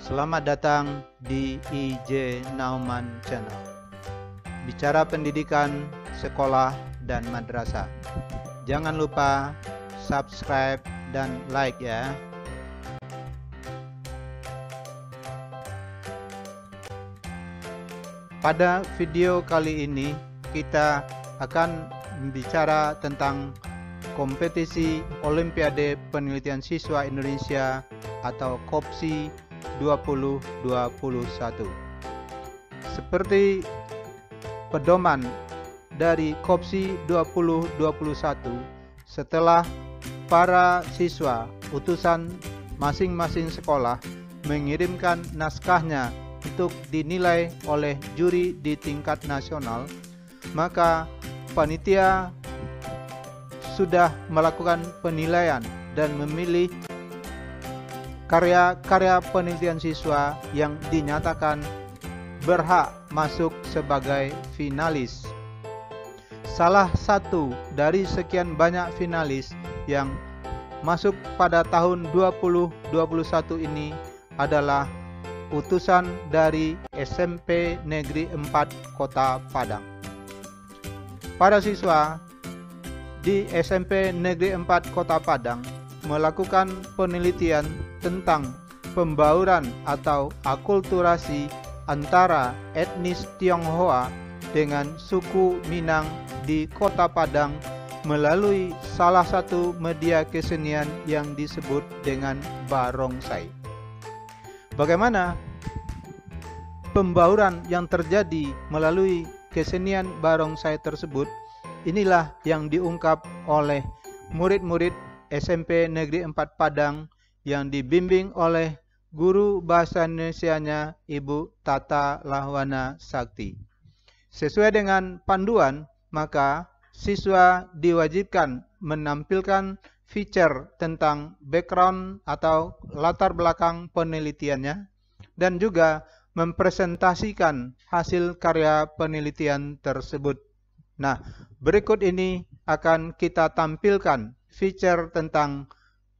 Selamat datang di IJ Nauman Channel. Bicara pendidikan, sekolah, dan madrasah. Jangan lupa subscribe dan like ya. Pada video kali ini kita akan bicara tentang kompetisi Olimpiade Penelitian Siswa Indonesia atau KOPSI 2021. Seperti pedoman dari KOPSI 2021, setelah para siswa utusan masing-masing sekolah mengirimkan naskahnya untuk dinilai oleh juri di tingkat nasional, maka panitia sudah melakukan penilaian dan memilih karya-karya penelitian siswa yang dinyatakan berhak masuk sebagai finalis. Salah satu dari sekian banyak finalis yang masuk pada tahun 2021 ini adalah utusan dari SMP Negeri 4 Kota Padang. Para siswa di SMP Negeri 4 Kota Padang melakukan penelitian tentang pembauran atau akulturasi antara etnis Tionghoa dengan suku Minang di Kota Padang melalui salah satu media kesenian yang disebut dengan barongsai. Bagaimana pembauran yang terjadi melalui kesenian barongsai tersebut? Inilah yang diungkap oleh murid-murid SMP Negeri 4 Padang yang dibimbing oleh guru bahasa Indonesianya Ibu Tata Lahwana Sakti. Sesuai dengan panduan, maka siswa diwajibkan menampilkan feature tentang background atau latar belakang penelitiannya dan juga mempresentasikan hasil karya penelitian tersebut. Nah, berikut ini akan kita tampilkan feature tentang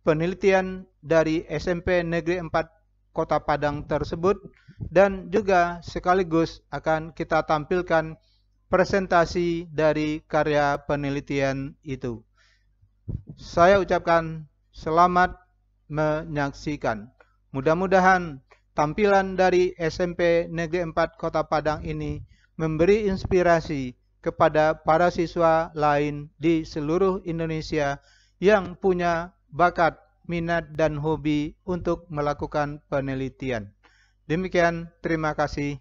penelitian dari SMP Negeri 4 Kota Padang tersebut dan juga sekaligus akan kita tampilkan presentasi dari karya penelitian itu. Saya ucapkan selamat menyaksikan. Mudah-mudahan tampilan dari SMP Negeri 4 Kota Padang ini memberi inspirasi kepada para siswa lain di seluruh Indonesia yang punya bakat, minat, dan hobi untuk melakukan penelitian. Demikian, terima kasih.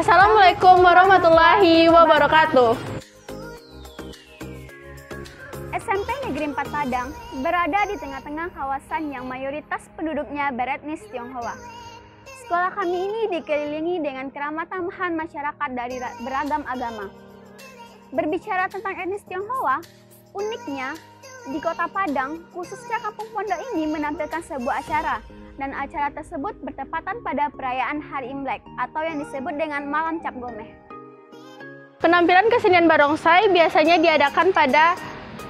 Assalamualaikum warahmatullahi wabarakatuh. SMP Negeri 4 Padang berada di tengah-tengah kawasan yang mayoritas penduduknya beretnis Tionghoa. Sekolah kami ini dikelilingi dengan keramah-tamahan masyarakat dari beragam agama. Berbicara tentang etnis Tionghoa, uniknya di Kota Padang, khususnya Kampung Pondok ini menampilkan sebuah acara, dan acara tersebut bertepatan pada perayaan Hari Imlek atau yang disebut dengan Malam Cap Gomeh. Penampilan kesenian barongsai biasanya diadakan pada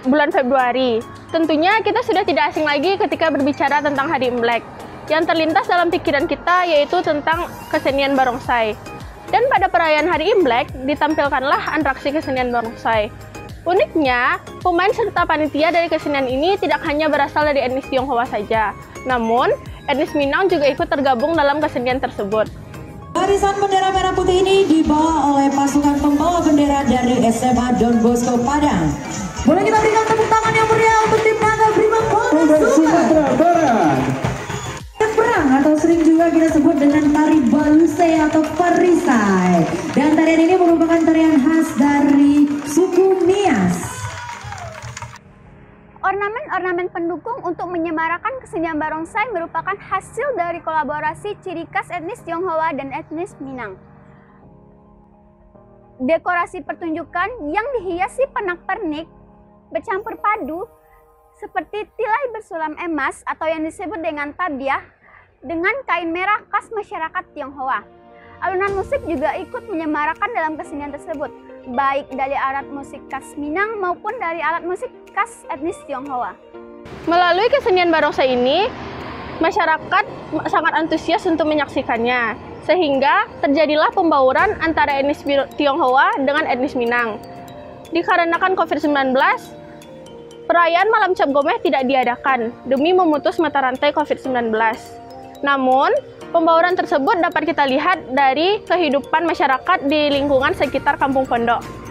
bulan Februari. Tentunya kita sudah tidak asing lagi ketika berbicara tentang Hari Imlek. Yang terlintas dalam pikiran kita yaitu tentang kesenian barongsai. Dan pada perayaan Hari Imlek ditampilkanlah atraksi kesenian barongsai. Uniknya, pemain serta panitia dari kesenian ini tidak hanya berasal dari etnis Tionghoa saja, namun etnis Minang juga ikut tergabung dalam kesenian tersebut. Hari Barisan bendera merah putih ini dibawa oleh pasukan pembawa bendera dari SMA Don Bosco Padang. Boleh kita berikan tepuk tangan yang meriah untuk tim Naga Brimob Polda Sumatera Barat. Perang atau sering juga kita sebut dengan tari balusai atau perisai. Dan tarian ini merupakan tarian khas dari suku Nias. Ornamen-ornamen pendukung untuk menyemarakan kesenian barongsai merupakan hasil dari kolaborasi ciri khas etnis Tionghoa dan etnis Minang. Dekorasi pertunjukan yang dihiasi pernak-pernik bercampur padu seperti tilai bersulam emas atau yang disebut dengan tabiah dengan kain merah khas masyarakat Tionghoa. Alunan musik juga ikut menyemarakan dalam kesenian tersebut, baik dari alat musik khas Minang maupun dari alat musik khas etnis Tionghoa. Melalui kesenian barongsai ini, masyarakat sangat antusias untuk menyaksikannya, sehingga terjadilah pembauran antara etnis Tionghoa dengan etnis Minang. Dikarenakan COVID-19, perayaan Malam Cap Gomeh tidak diadakan demi memutus mata rantai COVID-19. Namun, pembauran tersebut dapat kita lihat dari kehidupan masyarakat di lingkungan sekitar Kampung Pondok.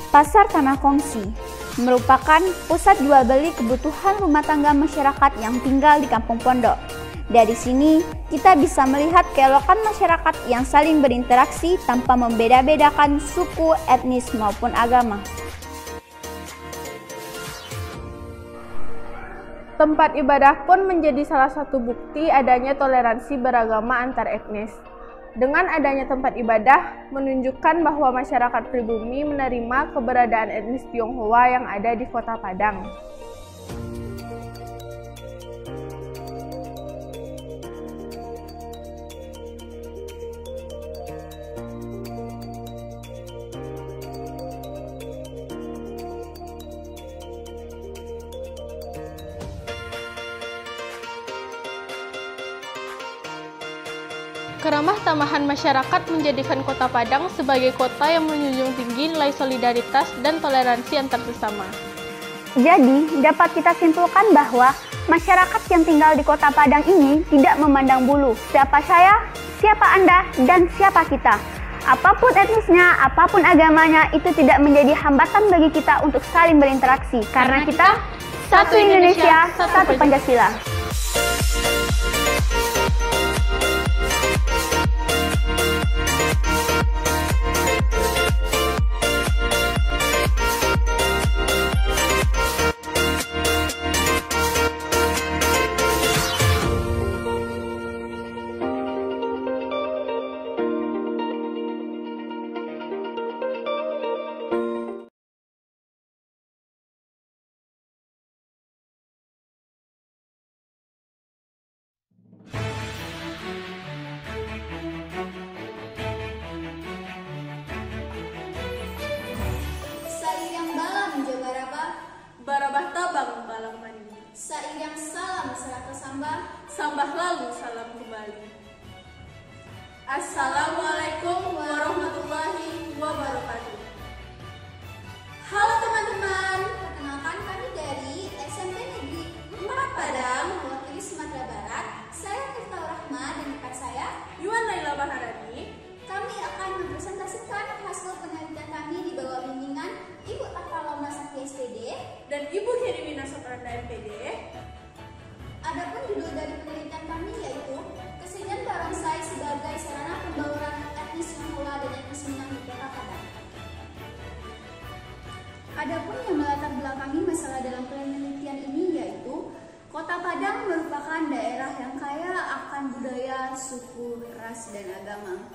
Pasar Tanah Kongsi merupakan pusat jual beli kebutuhan rumah tangga masyarakat yang tinggal di Kampung Pondok. Dari sini, kita bisa melihat keelokan masyarakat yang saling berinteraksi tanpa membeda-bedakan suku, etnis, maupun agama. Tempat ibadah pun menjadi salah satu bukti adanya toleransi beragama antar etnis. Dengan adanya tempat ibadah, menunjukkan bahwa masyarakat pribumi menerima keberadaan etnis Tionghoa yang ada di Kota Padang. Keramah tamahan masyarakat menjadikan Kota Padang sebagai kota yang menjunjung tinggi nilai solidaritas dan toleransi antar sesama. Jadi, dapat kita simpulkan bahwa masyarakat yang tinggal di Kota Padang ini tidak memandang bulu siapa saya, siapa Anda, dan siapa kita. Apapun etnisnya, apapun agamanya, itu tidak menjadi hambatan bagi kita untuk saling berinteraksi. Karena kita satu Indonesia, satu Pancasila. Barabah tabang balang mandi. Sairing salam serata sambah, Sambah lalu salam kembali. Assalamualaikum warahmatullahi wabarakatuh. Halo teman-teman, perkenalkan kami dari SMP Negeri 4 Padang, mewakili Sumatera Barat. Saya Tirta Rahma dan rekan saya Yuan Laila Baharani. Kami akan mempresentasikan hasil penelitian kami di bawah bimbingan Ibu Akalona Sakti SPD Dan Ibu Herimina Sopranda MPD. Adapun judul dari penelitian kami yaitu Kesenian Barongsai sebagai sarana pembauran etnis Tionghoa dan etnis Minang di Kota Padang. Adapun yang melatar belakangi masalah dalam penelitian ini yaitu Kota Padang merupakan daerah yang kaya akan budaya, suku, ras, dan agama.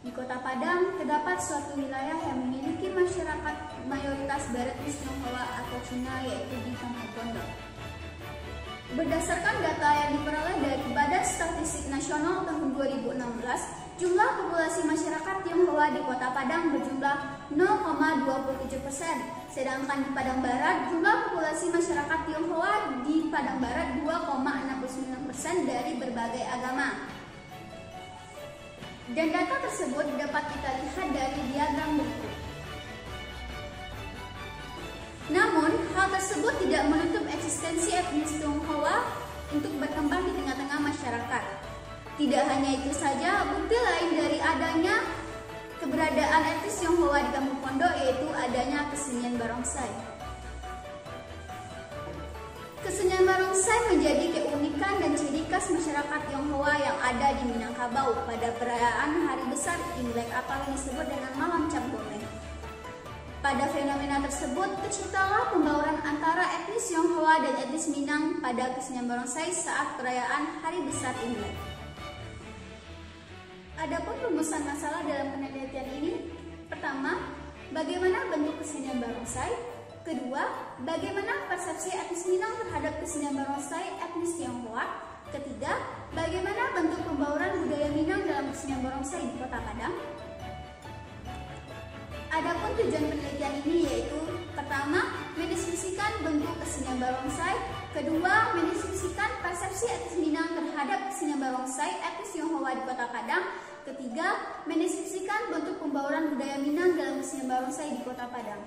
Di Kota Padang terdapat suatu wilayah yang memiliki masyarakat mayoritas Barat etnis Tionghoa atau Cina, yaitu di Kampung Pondok. Berdasarkan data yang diperoleh dari Badan Statistik Nasional tahun 2016, jumlah populasi masyarakat Tionghoa di Kota Padang berjumlah 0,27%, sedangkan di Padang Barat jumlah populasi masyarakat Tionghoa di Padang Barat 2,69% dari berbagai agama. Dan data tersebut dapat kita lihat dari diagram berikut. Namun, hal tersebut tidak menutup eksistensi etnis Tionghoa untuk berkembang di tengah-tengah masyarakat. Tidak hanya itu saja, bukti lain dari adanya keberadaan etnis Tionghoa di Kampung Pondok yaitu adanya kesenian barongsai. Kesenian barongsai menjadi keunikan dan ciri khas masyarakat Tionghoa yang ada di Minangkabau pada perayaan Hari Besar Imlek atau yang disebut dengan Malam Cap Gomeh. Pada fenomena tersebut, terciptalah pembauran antara etnis Tionghoa dan etnis Minang pada kesenian barongsai saat perayaan Hari Besar Imlek. Adapun rumusan masalah dalam penelitian ini, pertama, bagaimana bentuk kesenian barongsai? Kedua, bagaimana persepsi etnis Minang terhadap kesenian barongsai etnis Tionghoa? Ketiga, bagaimana bentuk pembauran budaya Minang dalam kesenian barongsai di Kota Padang? Adapun tujuan penelitian ini yaitu pertama, mendeskripsikan bentuk kesenian barongsai, kedua, mendeskripsikan persepsi etnis Minang terhadap kesenian barongsai etnis Tionghoa di Kota Padang, ketiga, mendeskripsikan bentuk pembauran budaya Minang dalam kesenian barongsai di Kota Padang.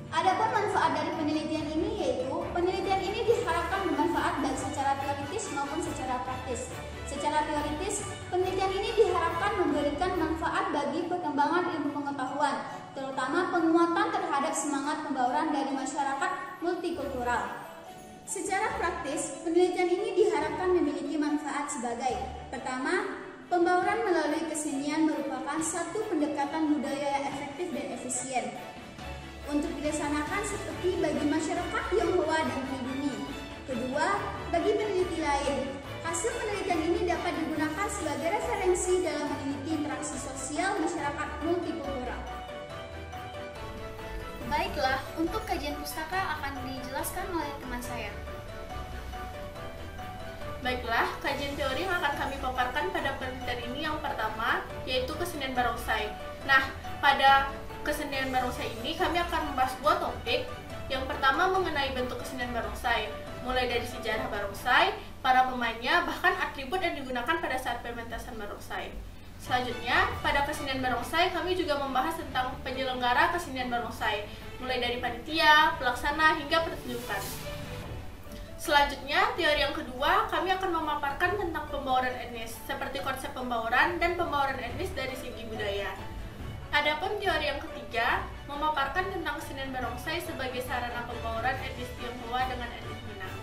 Adapun manfaat dari penelitian ini yaitu penelitian ini diharapkan bermanfaat baik secara teoritis maupun secara praktis. Secara teoritis, penelitian ini diharapkan memberikan manfaat bagi perkembangan ilmu pengetahuan, terutama penguatan terhadap semangat pembauran dari masyarakat multikultural. Secara praktis, penelitian ini diharapkan memiliki manfaat sebagai: pertama, pembauran melalui kesenian merupakan satu pendekatan budaya yang efektif dan efisien untuk dilaksanakan seperti bagi masyarakat Tionghoa dan pribumi. Kedua, bagi peneliti lain, hasil penelitian ini dapat digunakan sebagai referensi dalam meneliti interaksi sosial masyarakat multikultural. Baiklah, untuk kajian pustaka akan dijelaskan oleh teman saya. Baiklah, kajian teori yang akan kami paparkan pada penelitian ini yang pertama, yaitu kesenian barongsai. Nah, pada kesenian barongsai ini kami akan membahas dua topik. Yang pertama mengenai bentuk kesenian barongsai, mulai dari sejarah barongsai, para pemainnya, bahkan atribut yang digunakan pada saat pementasan barongsai. Selanjutnya, pada kesenian barongsai kami juga membahas tentang penyelenggara kesenian barongsai, mulai dari panitia, pelaksana, hingga pertunjukan. Selanjutnya, teori yang kedua, kami akan memaparkan tentang pembauran etnis, seperti konsep pembauran dan pembauran etnis dari segi budaya. Adapun teori yang ketiga, memaparkan tentang kesenian barongsai sebagai sarana pembauran etnis Tionghoa dengan etnis Minang.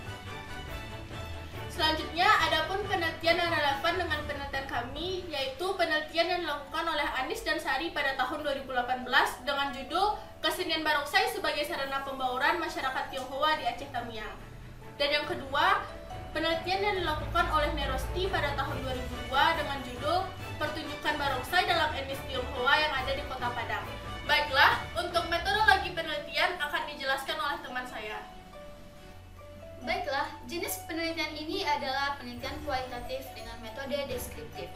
Selanjutnya, adapun penelitian yang relevan dengan penelitian kami, yaitu penelitian yang dilakukan oleh Anis dan Sari pada tahun 2018 dengan judul Kesenian Barongsai sebagai Sarana Pembauran Masyarakat Tionghoa di Aceh Tamiang. Dan yang kedua, penelitian yang dilakukan oleh Nerosti pada tahun 2002 dengan judul Pertunjukan Barongsai dalam etnis Tionghoa yang ada di Kota Padang. Baiklah, untuk metodologi penelitian akan dijelaskan oleh teman saya. Baiklah, jenis penelitian ini adalah penelitian kualitatif dengan metode deskriptif.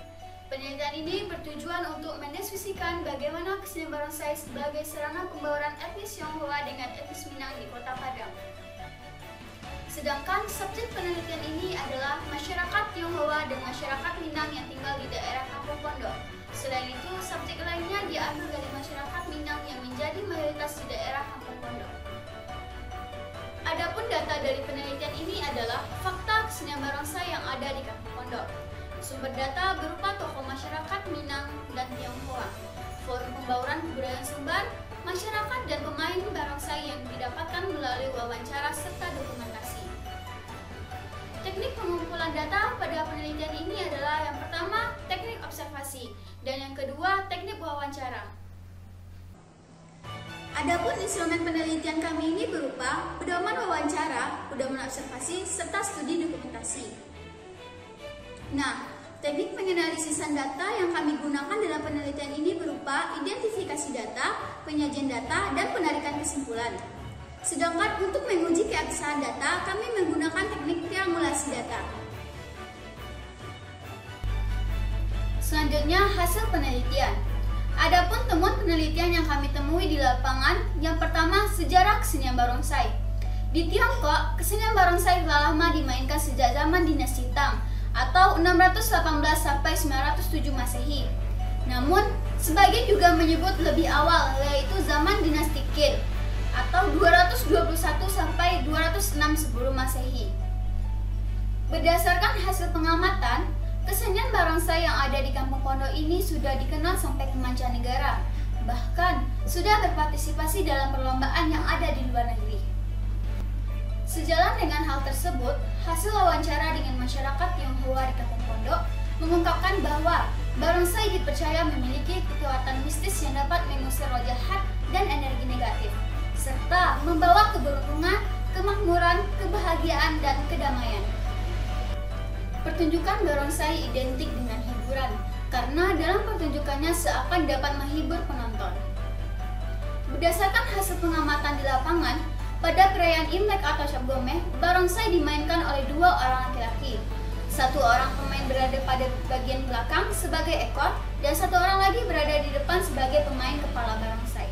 Penelitian ini bertujuan untuk mendeskripsikan bagaimana kesenian barongsai sebagai sarana pembauran etnis Tionghoa dengan etnis Minang di Kota Padang. Sedangkan subjek penelitian ini adalah masyarakat Tionghoa dan masyarakat Minang yang tinggal di daerah Kampung Pondok. Selain itu, subjek lainnya diambil dari masyarakat Minang yang menjadi mayoritas di daerah Kampung Pondok. Adapun data dari penelitian ini adalah fakta kesenian barongsai yang ada di Kampung Pondok. Sumber data berupa tokoh masyarakat Minang dan Tionghoa, forum pembauran kebudayaan Sumbar, masyarakat dan pemain barongsai yang didapatkan melalui wawancara serta dokumentasi. Teknik pengumpulan data pada penelitian ini adalah yang pertama, teknik observasi, dan yang kedua, teknik wawancara. Adapun instrumen penelitian kami ini berupa pedoman wawancara, pedoman observasi, serta studi dokumentasi. Nah, Teknik penganalisisan data yang kami gunakan dalam penelitian ini berupa identifikasi data, penyajian data, dan penarikan kesimpulan. Sedangkan untuk menguji keabsahan data, kami menggunakan teknik triangulasi data. Selanjutnya, hasil penelitian. Adapun temuan penelitian yang kami temui di lapangan, yang pertama, sejarah kesenian barongsai. Di Tiongkok, kesenian barongsai telah lama dimainkan sejak zaman dinasti Tang atau 618 sampai 907 Masehi. Namun, sebagian juga menyebut lebih awal, yaitu zaman dinasti Qin atau 221 sampai 206 sebelum Masehi. Berdasarkan hasil pengamatan, kesenian barongsai yang ada di Kampung Pondok ini sudah dikenal sampai ke mancanegara, bahkan sudah berpartisipasi dalam perlombaan yang ada di luar negeri. Sejalan dengan hal tersebut, hasil wawancara dengan masyarakat Tionghoa di Kampung Pondok mengungkapkan bahwa barongsai dipercaya memiliki kekuatan mistis yang dapat mengusir roh jahat dan energi negatif, serta membawa keberuntungan, kemakmuran, kebahagiaan, dan kedamaian. Pertunjukan barongsai identik dengan hiburan, karena dalam pertunjukannya seakan dapat menghibur penonton. Berdasarkan hasil pengamatan di lapangan, pada perayaan Imlek atau Cap Gomeh, barongsai dimainkan oleh 2 orang laki-laki. 1 orang pemain berada pada bagian belakang sebagai ekor, dan 1 orang lagi berada di depan sebagai pemain kepala barongsai.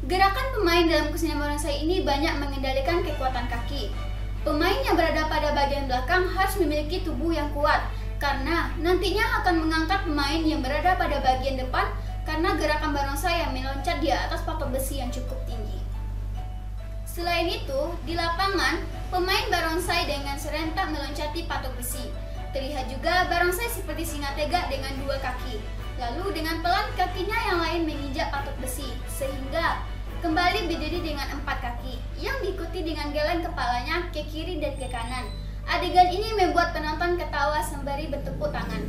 Gerakan pemain dalam kesenian barongsai ini banyak mengendalikan kekuatan kaki. Pemain yang berada pada bagian belakang harus memiliki tubuh yang kuat, karena nantinya akan mengangkat pemain yang berada pada bagian depan karena gerakan barongsai yang meloncat di atas patok besi yang cukup tinggi. Selain itu, di lapangan, pemain barongsai dengan serentak meloncati patok besi. Terlihat juga barongsai seperti singa tegak dengan 2 kaki. Lalu dengan pelan kakinya yang lain menginjak patok besi, sehingga kembali berdiri dengan 4 kaki, yang diikuti dengan geleng kepalanya ke kiri dan ke kanan. Adegan ini membuat penonton ketawa sembari bertepuk tangan.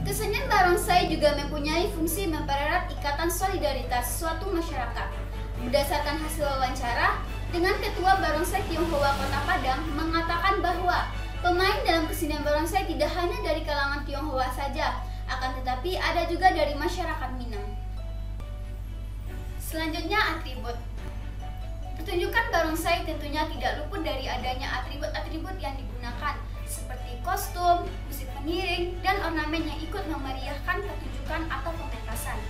Kesenian barongsai juga mempunyai fungsi mempererat ikatan solidaritas suatu masyarakat. Berdasarkan hasil wawancara dengan Ketua Barongsai Tionghoa Kota Padang mengatakan bahwa pemain dalam kesenian barongsai tidak hanya dari kalangan Tionghoa saja, akan tetapi ada juga dari masyarakat Minang. Selanjutnya, atribut. Pertunjukan barongsai tentunya tidak luput dari adanya atribut-atribut yang digunakan, seperti kostum, musik pengiring, dan ornamen yang ikut memeriahkan pertunjukan atau pementasan.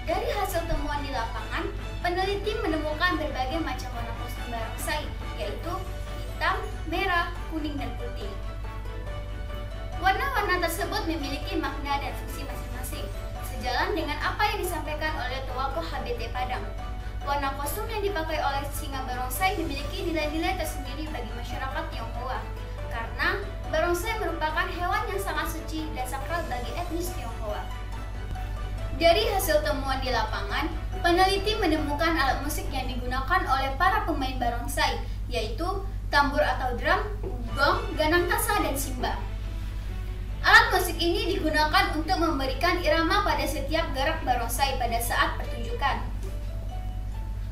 Dari hasil temuan di lapangan, peneliti menemukan berbagai macam warna kostum barongsai, yaitu hitam, merah, kuning, dan putih. Warna-warna tersebut memiliki makna dan fungsi masing-masing, sejalan dengan apa yang disampaikan oleh Towagoh HBT Padang. Warna kostum yang dipakai oleh singa barongsai memiliki nilai-nilai tersendiri bagi masyarakat Tionghoa, karena barongsai merupakan hewan yang sangat suci dan sakral bagi etnis Tionghoa. Dari hasil temuan di lapangan, peneliti menemukan alat musik yang digunakan oleh para pemain barongsai, yaitu tambur atau drum, gong, ganang tasa, dan simba. Alat musik ini digunakan untuk memberikan irama pada setiap gerak barongsai pada saat pertunjukan.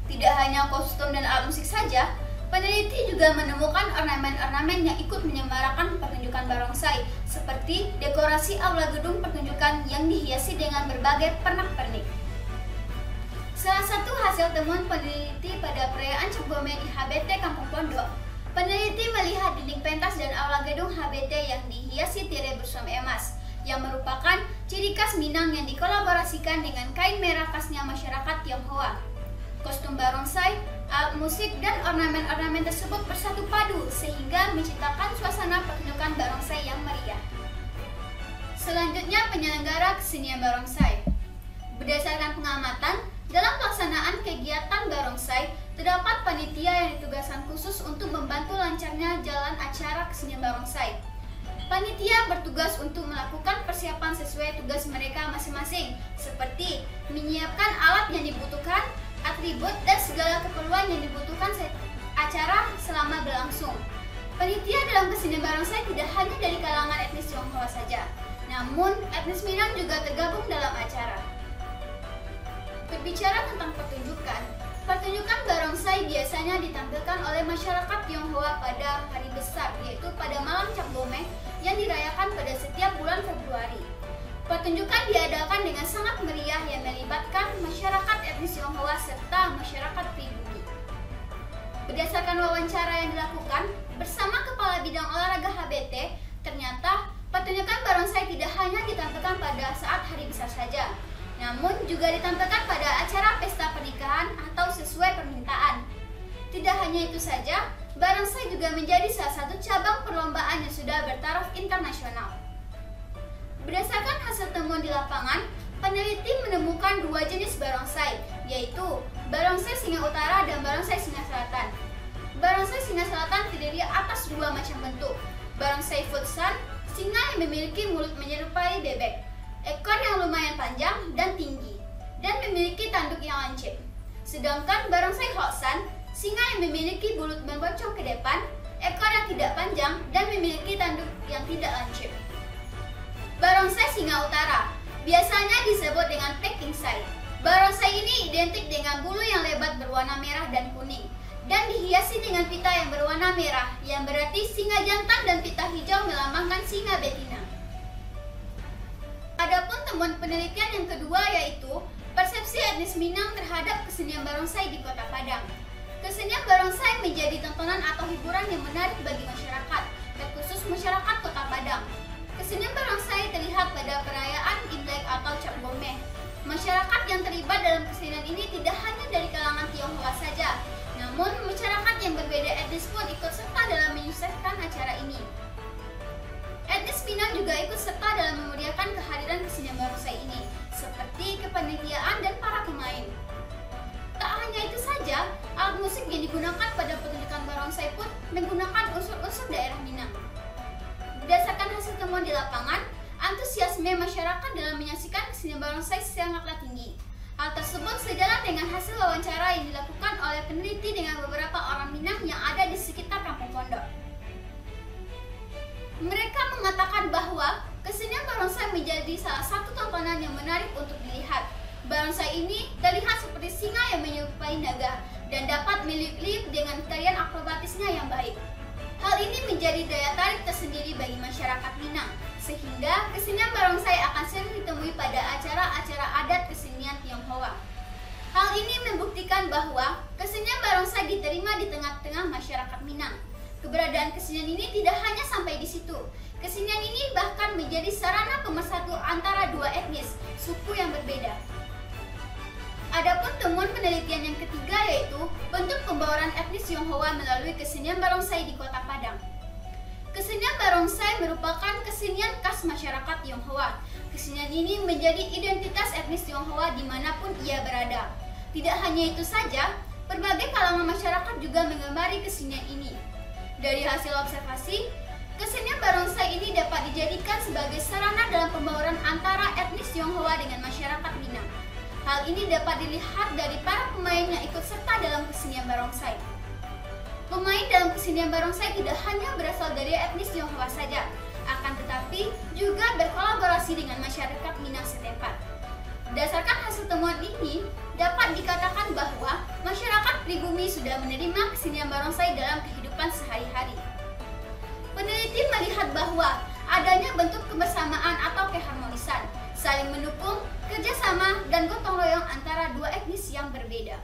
Tidak hanya kostum dan alat musik saja, peneliti juga menemukan ornamen-ornamen yang ikut menyemarakan pertunjukan barongsai, seperti dekorasi aula gedung pertunjukan yang dihiasi dengan berbagai pernak-pernik. Salah satu hasil temuan peneliti pada perayaan Cap Gomeh di HBT Kampung Pondok, peneliti melihat dinding pentas dan aula gedung HBT yang dihiasi tirai bersuam emas, yang merupakan ciri khas Minang yang dikolaborasikan dengan kain merah khasnya masyarakat Tionghoa. Kostum barongsai, alat musik, dan ornamen-ornamen tersebut bersatu padu sehingga menciptakan suasana pertunjukan barongsai yang meriah. Selanjutnya, penyelenggara kesenian barongsai. Berdasarkan pengamatan, dalam pelaksanaan kegiatan barongsai, terdapat panitia yang ditugaskan khusus untuk membantu lancarnya jalan acara kesenian barongsai. Panitia bertugas untuk melakukan persiapan sesuai tugas mereka masing-masing, seperti menyiapkan alat yang dibutuhkan, atribut, dan segala keperluan yang dibutuhkan acara selama berlangsung. Panitia dalam kesenian barongsai tidak hanya dari kalangan etnis Tionghoa saja, namun etnis Minang juga tergabung dalam acara. Berbicara tentang pertunjukan barongsai biasanya ditampilkan oleh masyarakat Tionghoa pada hari besar, yaitu pada malam Cap Gomeh, setiap bulan Februari. Pertunjukan diadakan dengan sangat meriah yang melibatkan masyarakat etnis Tionghoa serta masyarakat pribumi. Berdasarkan wawancara yang dilakukan bersama Kepala Bidang Olahraga HBT, ternyata pertunjukan barongsai tidak hanya ditampilkan pada saat hari besar saja, namun juga ditampilkan pada acara pesta pernikahan atau sesuai permintaan. Tidak hanya itu saja, barongsai juga menjadi salah satu cabang perlombaan yang sudah bertaraf internasional. Berdasarkan hasil temuan di lapangan, peneliti menemukan dua jenis barongsai, yaitu barongsai Singa Utara dan barongsai Singa Selatan. Barongsai Singa Selatan terdiri atas dua macam bentuk, barongsai futsan, singa yang memiliki mulut menyerupai bebek, ekor yang lumayan panjang dan tinggi, dan memiliki tanduk yang lancip. Sedangkan barongsai hoksan, singa yang memiliki mulut membocong ke depan, ekor yang tidak panjang, dan memiliki tanduk yang tidak lancip. Barongsai Singa Utara biasanya disebut dengan Peking Sai. Barongsai ini identik dengan bulu yang lebat berwarna merah dan kuning, dan dihiasi dengan pita yang berwarna merah, yang berarti singa jantan, dan pita hijau melambangkan singa betina. Adapun temuan penelitian yang kedua yaitu persepsi etnis Minang terhadap kesenian barongsai di Kota Padang. Kesenian barongsai menjadi tontonan atau hiburan yang menarik bagi masyarakat, terkhusus masyarakat Kota Padang. Kesenian barongsai terlihat pada perayaan Imlek atau Cap Gomeh. Masyarakat yang terlibat dalam kesenian ini tidak hanya dari kalangan Tionghoa saja, namun masyarakat yang berbeda etnis pun ikut serta dalam menyukseskan acara ini. Etnis Minang juga ikut serta dalam memeriahkan kehadiran kesenian barongsai ini, seperti kepanitiaan dan para pemain. Tak hanya itu saja, alat musik yang digunakan pada pertunjukan barongsai pun menggunakan unsur-unsur daerah Minang. Berdasarkan hasil temuan di lapangan, antusiasme masyarakat dalam menyaksikan kesenian barongsai sangatlah tinggi. Hal tersebut sejalan dengan hasil wawancara yang dilakukan oleh peneliti dengan beberapa orang Minang yang ada di sekitar Kampung Pondok. Mereka mengatakan bahwa kesenian barongsai menjadi salah satu tontonan yang menarik untuk dilihat. Barongsai ini terlihat seperti singa yang menyerupai naga dan dapat meliuk-liuk dengan tarian akrobatisnya yang baik. Hal ini menjadi daya tarik tersendiri bagi masyarakat Minang, sehingga kesenian barongsai akan sering ditemui pada acara-acara adat kesenian Tionghoa. Hal ini membuktikan bahwa kesenian barongsai diterima di tengah-tengah masyarakat Minang. Keberadaan kesenian ini tidak hanya sampai di situ. Kesenian ini bahkan menjadi sarana pemersatu antara dua etnis, suku yang berbeda. Adapun temuan penelitian yang ketiga yaitu bentuk pembawaan etnis Tionghoa melalui kesenian barongsai di Kota Padang. Kesenian barongsai merupakan kesenian khas masyarakat Tionghoa. Kesenian ini menjadi identitas etnis Tionghoa dimanapun ia berada. Tidak hanya itu saja, berbagai kalangan masyarakat juga mengemari kesenian ini. Dari hasil observasi, kesenian barongsai ini dapat dijadikan sebagai sarana dalam pembawaan antara etnis Tionghoa dengan masyarakat Minang. Hal ini dapat dilihat dari para pemain yang ikut serta dalam kesenian barongsai. Pemain dalam kesenian barongsai tidak hanya berasal dari etnis Tionghoa saja, akan tetapi juga berkolaborasi dengan masyarakat Minang setempat. Berdasarkan hasil temuan ini, dapat dikatakan bahwa masyarakat pribumi sudah menerima kesenian barongsai dalam kehidupan sehari-hari. Peneliti melihat bahwa adanya bentuk kebersamaan atau keharmonisan, saling mendukung, kerjasama, dan gotong royong antara dua etnis yang berbeda.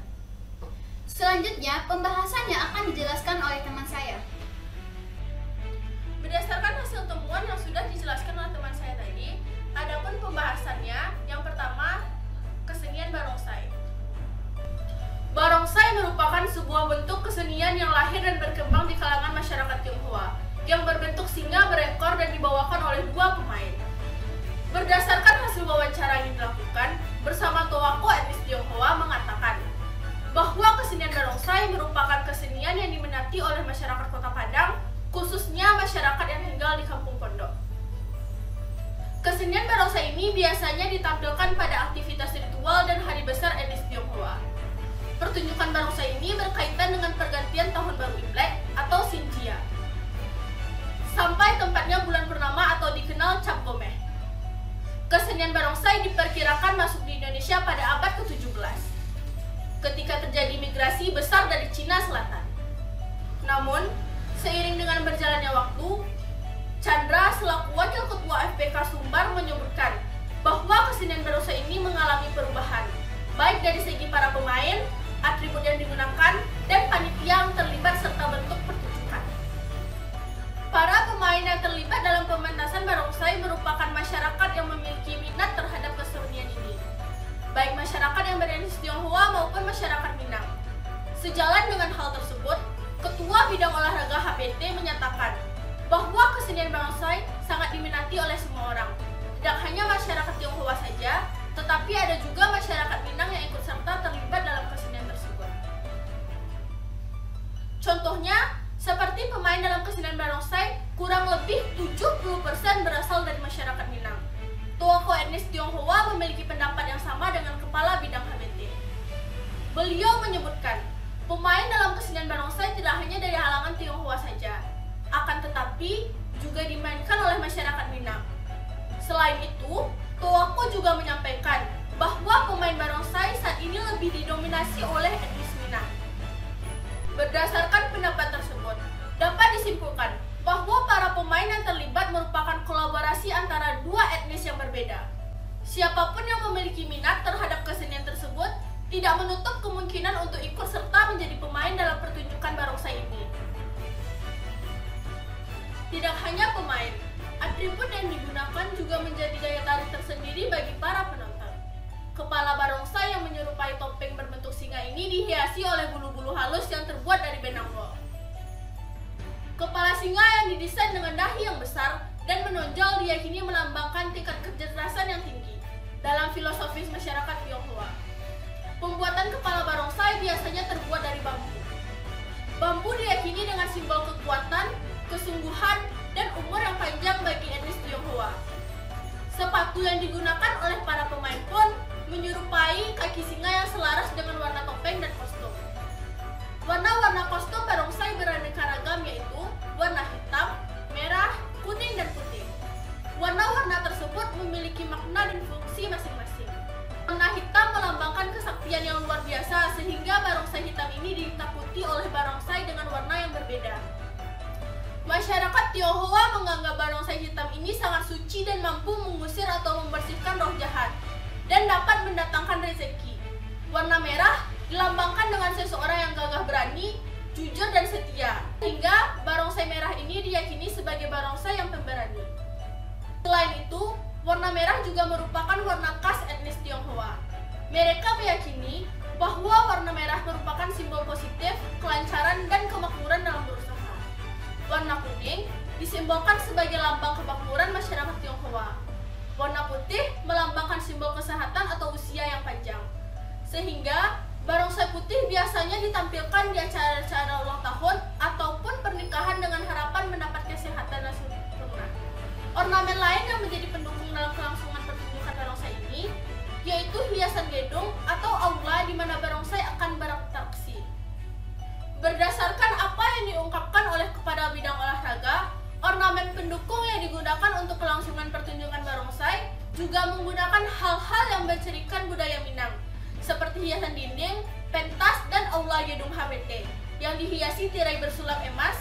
Selanjutnya, pembahasannya akan dijelaskan oleh teman saya. Berdasarkan hasil temuan yang sudah dijelaskan oleh teman saya tadi, adapun pembahasannya, yang pertama, kesenian barongsai. Barongsai merupakan sebuah bentuk kesenian yang lahir dan berkembang di kalangan masyarakat Tionghoa, yang berbentuk singa berekor dan dibawakan oleh dua pemain. Berdasarkan hasil wawancara yang dilakukan, bersama Towako etnis Tionghoa mengatakan bahwa kesenian barongsai merupakan kesenian yang diminati oleh masyarakat Kota Padang, khususnya masyarakat yang tinggal di Kampung Pondok. Kesenian barongsai ini biasanya ditampilkan pada aktivitas ritual dan hari besar etnis Tionghoa. Pertunjukan barongsai ini berkaitan dengan pergantian Tahun Baru Imlek atau Xinjia, sampai tempatnya bulan purnama atau dikenal Cap Gomeh. Kesenian barongsai diperkirakan masuk di Indonesia pada abad ke-17, ketika terjadi migrasi besar dari Cina Selatan. Namun, seiring dengan berjalannya waktu, Chandra selaku Wakil Ketua FPK Sumbar menyebutkan bahwa kesenian barongsai ini mengalami perubahan, baik dari segi para pemain, atribut yang digunakan, dan panitia yang terlibat serta bentuk pertunjukan. Para pemain yang terlibat dalam pementasan barongsai merupakan masyarakat yang memiliki minat terhadap kesenian ini, baik masyarakat yang beretnis Tionghoa maupun masyarakat Minang. Sejalan dengan hal tersebut, Ketua Bidang Olahraga HPT menyatakan bahwa kesenian barongsai sangat diminati oleh semua orang. Tidak hanya masyarakat Tionghoa saja, tetapi ada juga masyarakat Minang yang ikut serta terlibat dalam kesenian tersebut. Contohnya, seperti pemain dalam kesenian barongsai, kurang lebih 70% berasal dari masyarakat Minang. Tokoh etnis Tionghoa memiliki pendapat yang sama dengan Kepala Bidang HPT. Beliau menyebutkan, pemain dalam kesenian barongsai tidak hanya dari halangan Tionghoa saja, akan tetapi juga dimainkan oleh masyarakat Minang. Selain itu, Toako juga menyampaikan bahwa pemain barongsai saat ini lebih didominasi oleh etnis Minang. Berdasarkan pendapat tersebut, dapat disimpulkan bahwa para pemain yang terlibat merupakan kolaborasi antara dua etnis yang berbeda. Siapapun yang memiliki minat terhadap kesenian tersebut tidak menutup kemungkinan untuk ikut serta menjadi pemain dalam pertunjukan barongsai ini. Tidak hanya pemain, atribut yang digunakan juga menjadi daya tarik tersendiri bagi para penonton. Kepala barongsai yang menyerupai topeng berbentuk singa ini dihiasi oleh bulu-bulu halus yang terbuat dari benang wol. Kepala singa yang didesain dengan dahi yang besar dan menonjol diyakini melambangkan tingkat kecerdasan yang tinggi dalam filosofis masyarakat Tionghoa. Pembuatan kepala barongsai biasanya terbuat dari bambu. Bambu diyakini dengan simbol kekuatan, kesungguhan, dan umur yang panjang bagi etnis Tionghoa. Sepatu yang digunakan oleh para pemain pun menyerupai kaki singa yang selaras dengan warna topeng dan kostum. Warna-warna kostum barongsai beraneka ragam yaitu warna hitam, merah, kuning, dan putih. Warna-warna tersebut memiliki makna dan fungsi masing-masing. Warna hitam melambangkan kesaktian yang luar biasa sehingga barongsai hitam ini ditakuti oleh barongsai dengan warna yang berbeda. Masyarakat Tionghoa menganggap barongsai hitam ini sangat suci dan mampu mengusir atau membersihkan roh jahat dan dapat mendatangkan rezeki. Warna merah dilambangkan dengan seseorang yang gagah berani, jujur, dan setia, sehingga barongsai merah ini diyakini sebagai barongsai yang pemberani. Selain itu, warna merah juga merupakan warna khas etnis Tionghoa. Mereka meyakini bahwa warna merah merupakan simbol positif, kelancaran, dan kemakmuran dalam berusaha. Warna kuning disimbolkan sebagai lambang kemakmuran masyarakat Tionghoa. Warna putih melambangkan simbol kesehatan atau usia yang panjang. Sehingga barongsai putih biasanya ditampilkan di acara-acara ulang tahun ataupun pernikahan dengan harapan mendapat kesehatan dan sempurna. Ornamen lain yang menjadi pendukung dalam kelangsungan pertunjukan barongsai ini yaitu hiasan gedung atau aula di mana barongsai akan beratraksi. Berdasarkan apa yang diungkapkan oleh Kepala Bidang Olahraga, ornamen pendukung yang digunakan untuk kelangsungan pertunjukan barongsai juga menggunakan hal-hal yang bercirikan budaya Minang, seperti hiasan dinding, pentas, dan aula gedung HPT yang dihiasi tirai bersulap emas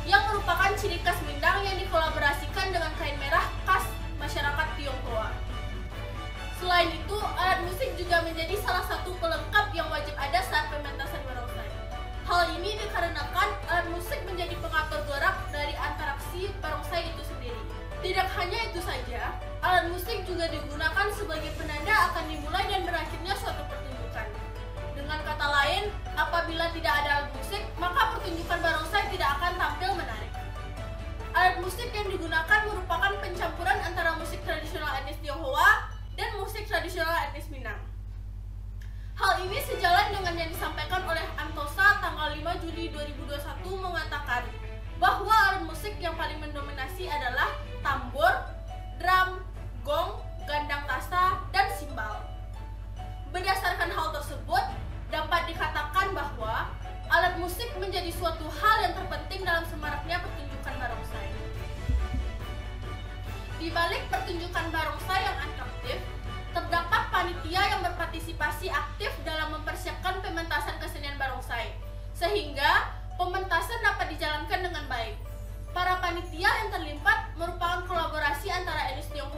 yang merupakan ciri khas Minang yang dikolaborasikan dengan kain merah khas masyarakat Tionghoa. Selain itu, alat musik juga menjadi salah satu pelengkap yang wajib ada saat pementasan barongsai. Hal ini dikarenakan alat musik menjadi pengatur gerak dari interaksi barongsai itu sendiri. Tidak hanya itu saja, alat musik juga digunakan sebagai penanda akan dimulai dan berakhirnya suatu pertunjukan. Dengan kata lain, apabila tidak ada alat musik, maka pertunjukan barongsai tidak akan tampil menarik. Alat musik yang digunakan merupakan pencampuran antara musik tradisional etnis Tionghoa dan musik tradisional etnis Minang. Hal ini sejalan dengan yang disampaikan oleh Antosa tanggal 5 Juli 2021 mengatakan bahwa alat musik yang paling mendominasi adalah tambor, drum, gong, gandang tasa, dan simbal. Berdasarkan hal tersebut, dapat dikatakan bahwa alat musik menjadi suatu hal yang terpenting dalam semaraknya pertunjukan barongsai. Di balik pertunjukan barongsai yang atraktif, terdapat panitia yang berpartisipasi aktif dalam mempersiapkan pementasan kesenian barongsai, sehingga pementasan dapat dijalankan dengan baik. Para panitia yang terlibat merupakan kolaborasi antara etnis Tionghoa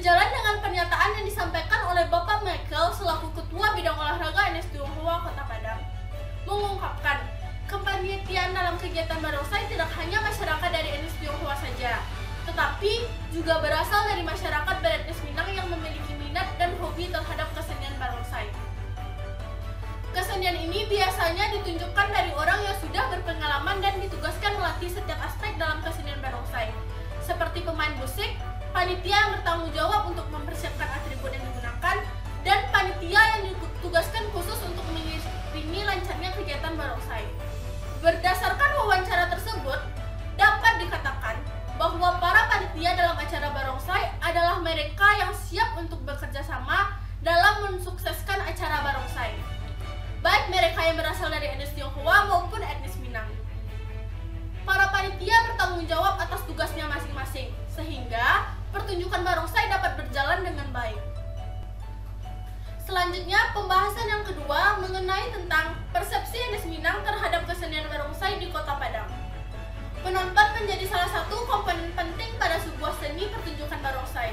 Sejalan dengan pernyataan yang disampaikan oleh Bapak Michael selaku Ketua Bidang Olahraga NS Tionghoa Kota Padang, mengungkapkan kepanitiaan dalam kegiatan barongsai tidak hanya masyarakat dari NS Tionghoa saja, tetapi juga berasal dari masyarakat beretnis Minang yang memiliki minat dan hobi terhadap kesenian barongsai. Kesenian ini biasanya ditunjukkan dari orang yang sudah berpengalaman dan ditugaskan melatih setiap aspek dalam kesenian barongsai, seperti pemain musik, panitia yang bertanggung jawab untuk mempersiapkan atribut yang digunakan, dan panitia yang ditugaskan khusus untuk mengiringi lancarnya kegiatan barongsai. Berdasarkan wawancara tersebut, dapat dikatakan bahwa para panitia dalam acara barongsai adalah mereka yang siap untuk bekerja sama dalam mensukseskan acara barongsai, baik mereka yang berasal dari etnis Tionghoa maupun etnis Minang. Para panitia bertanggung jawab atas tugasnya masing-masing, sehingga pertunjukan barongsai dapat berjalan dengan baik. Selanjutnya, pembahasan yang kedua mengenai tentang persepsi etnis Minang terhadap kesenian barongsai di Kota Padang. Penonton menjadi salah satu komponen penting pada sebuah seni pertunjukan barongsai.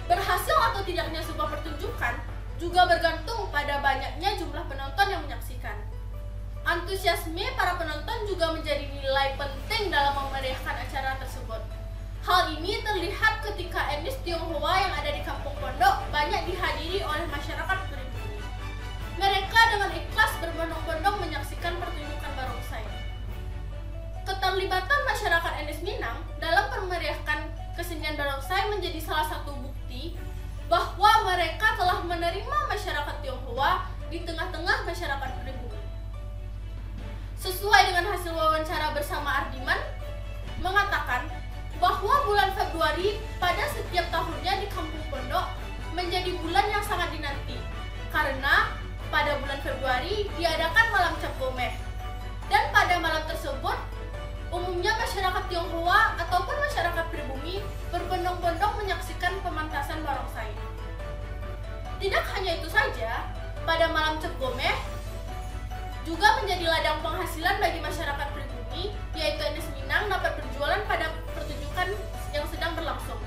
Berhasil atau tidaknya sebuah pertunjukan juga bergantung pada banyaknya jumlah penonton yang menyaksikan. Antusiasme para penonton juga menjadi nilai penting dalam memeriahkan acara tersebut. Hal ini terlihat ketika etnis Tionghoa yang ada di Kampung Pondok banyak dihadiri oleh masyarakat pribumi. Mereka dengan ikhlas berbondong-bondong menyaksikan pertunjukan barongsai. Keterlibatan masyarakat etnis Minang dalam memeriahkan kesenian barongsai menjadi salah satu bukti bahwa mereka telah menerima masyarakat Tionghoa di tengah-tengah masyarakat pribumi. Sesuai dengan hasil wawancara bersama Ardiman, mengatakan bahwa bulan Februari pada setiap tahunnya di Kampung Pondok menjadi bulan yang sangat dinanti, karena pada bulan Februari diadakan malam Cap Gomeh, dan pada malam tersebut umumnya masyarakat Tionghoa ataupun masyarakat pribumi berbondong-bondong menyaksikan pemantasan barongsai. Tidak hanya itu saja, pada malam Cap Gomeh juga menjadi ladang penghasilan bagi masyarakat pribumi, yaitu etnis Minang dapat berjualan pada pertunjukan yang sedang berlangsung.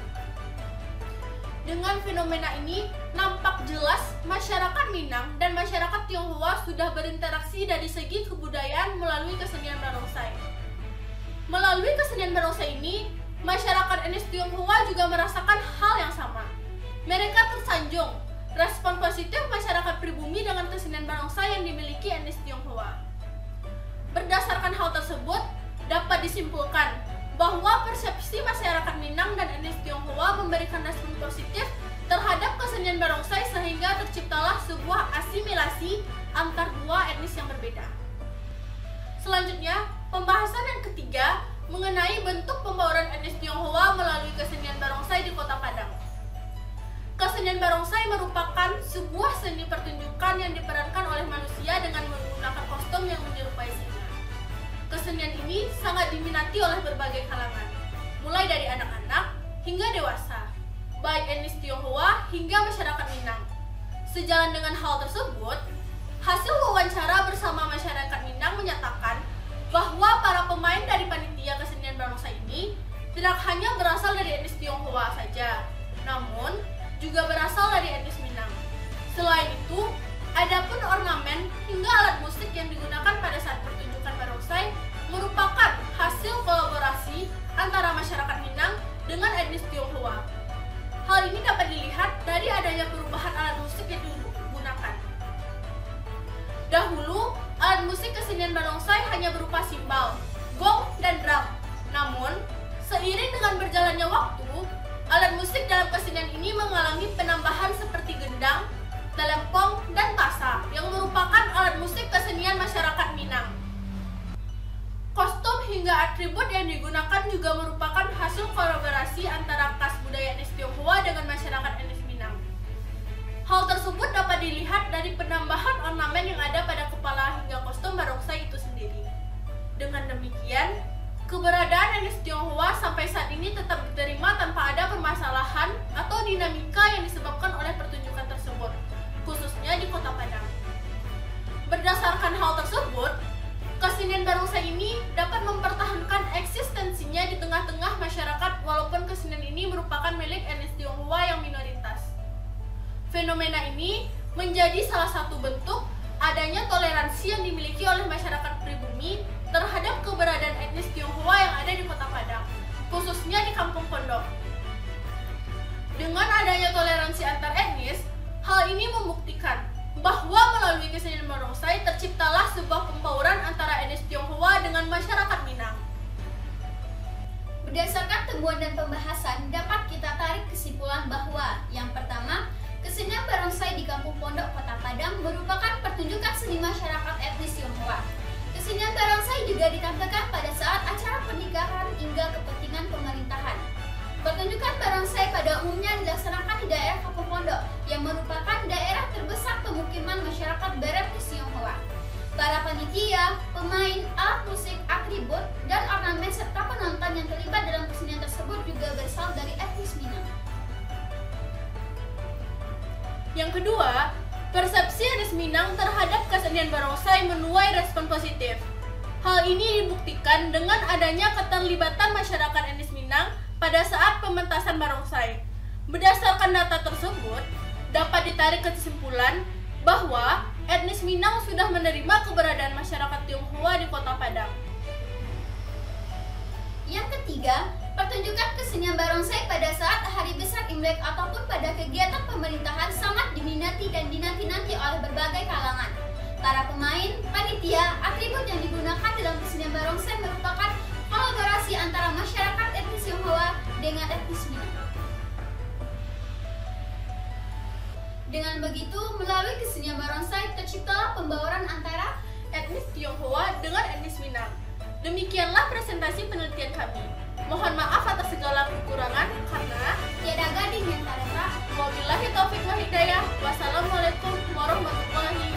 Dengan fenomena ini, nampak jelas masyarakat Minang dan masyarakat Tionghoa sudah berinteraksi dari segi kebudayaan melalui kesenian barongsai. Melalui kesenian barongsai ini, masyarakat etnis Tionghoa juga merasakan hal yang sama. Mereka tersanjung respon positif masyarakat pribumi dengan kesenian barongsai yang dimiliki etnis Tionghoa. Berdasarkan hal tersebut, dapat disimpulkan bahwa persepsi masyarakat Minang dan etnis Tionghoa memberikan respon positif terhadap kesenian barongsai sehingga terciptalah sebuah asimilasi antar dua etnis yang berbeda. Selanjutnya, pembahasan yang ketiga mengenai bentuk pembauran etnis Tionghoa melalui kesenian barongsai di Kota Padang. Kesenian barongsai merupakan sebuah seni pertunjukan yang diperankan oleh manusia dengan menggunakan kostum yang menyerupai singa. Kesenian ini sangat diminati oleh berbagai kalangan, mulai dari anak-anak hingga dewasa, baik etnis Tionghoa hingga masyarakat Minang. Sejalan dengan hal tersebut, hasil wawancara bersama masyarakat Minang menyatakan bahwa para pemain dari panitia kesenian barongsai ini tidak hanya berasal dari etnis Tionghoa saja, namun juga berasal dari etnis Minang. Selain itu, adapun ornamen hingga alat musik yang digunakan pada saat pertunjukan barongsai merupakan hasil kolaborasi antara masyarakat Minang dengan etnis Tionghoa. Hal ini dapat dilihat dari adanya perubahan alat musik yang digunakan. Dahulu, alat musik kesenian barongsai hanya berupa simbal, gong, dan drum. Namun, seiring dengan berjalannya waktu, alat musik dalam kesenian ini mengalami penambahan seperti gendang, telempong, dan tasa yang merupakan alat musik kesenian masyarakat Minang. Kostum hingga atribut yang digunakan juga merupakan hasil kolaborasi antara khas budaya etnis Tionghoa dengan masyarakat etnis Minang. Hal tersebut dapat dilihat dari penambahan ornamen yang ada pada kepala hingga kostum barongsai itu sendiri. Dengan demikian, keberadaan etnis Tionghoa sampai saat ini tetap diterima tanpa ada permasalahan atau dinamika yang disebabkan oleh pertunjukan tersebut, khususnya di Kota Padang. Berdasarkan hal tersebut, kesenian barongsai ini dapat mempertahankan eksistensinya di tengah-tengah masyarakat walaupun kesenian ini merupakan merupakan milik etnis Tionghoa yang minoritas. Fenomena ini menjadi salah satu bentuk adanya toleransi yang dimiliki oleh masyarakat pribumi terhadap keberadaan etnis Tionghoa yang ada di Kota Padang, khususnya di Kampung Pondok. Dengan adanya toleransi antar etnis, hal ini membuktikan bahwa melalui kesenian barongsai terciptalah sebuah pembauran antara etnis Tionghoa dengan masyarakat Minang. Berdasarkan temuan dan pembahasan, dapat kita tarik kesimpulan bahwa yang pertama, kesenian barongsai di Kampung Pondok Kota Padang merupakan pertunjukan seni masyarakat etnis Tionghoa. Kesenian barongsai juga ditampilkan pada saat acara pernikahan hingga kepentingan pemerintahan. Pertunjukan barongsai pada umumnya dilaksanakan di daerah Kampung Pondok yang merupakan daerah terbesar pemukiman masyarakat beretnis Tionghoa. Para panitia, pemain, alat musik, atribut, dan ornamen serta penonton yang terlibat dalam kesenian tersebut juga berasal dari etnis Minang. Yang kedua, persepsi etnis Minang terhadap kesenian barongsai menuai respon positif. Hal ini dibuktikan dengan adanya keterlibatan masyarakat etnis Minang pada saat pementasan barongsai. Berdasarkan data tersebut, dapat ditarik kesimpulan bahwa etnis Minang sudah menerima keberadaan masyarakat Tionghoa di Kota Padang. Yang ketiga, pertunjukan kesenian barongsai pada saat hari besar Imlek ataupun pada kegiatan pemerintahan sangat diminati dan dinanti-nanti oleh berbagai kalangan. Para pemain, panitia, atribut yang digunakan dalam kesenian barongsai merupakan kolaborasi antara masyarakat etnis Tionghoa dengan etnis Minang. Dengan begitu, melalui kesenian barongsai terciptalah pembauran antara Etnis Tionghoa dengan etnis Minang. Demikianlah presentasi penelitian kami. Mohon maaf atas segala kekurangan karena tiada gading yang tak rela. wabillahi taufiq wal hidayah. Wassalamualaikum warahmatullahi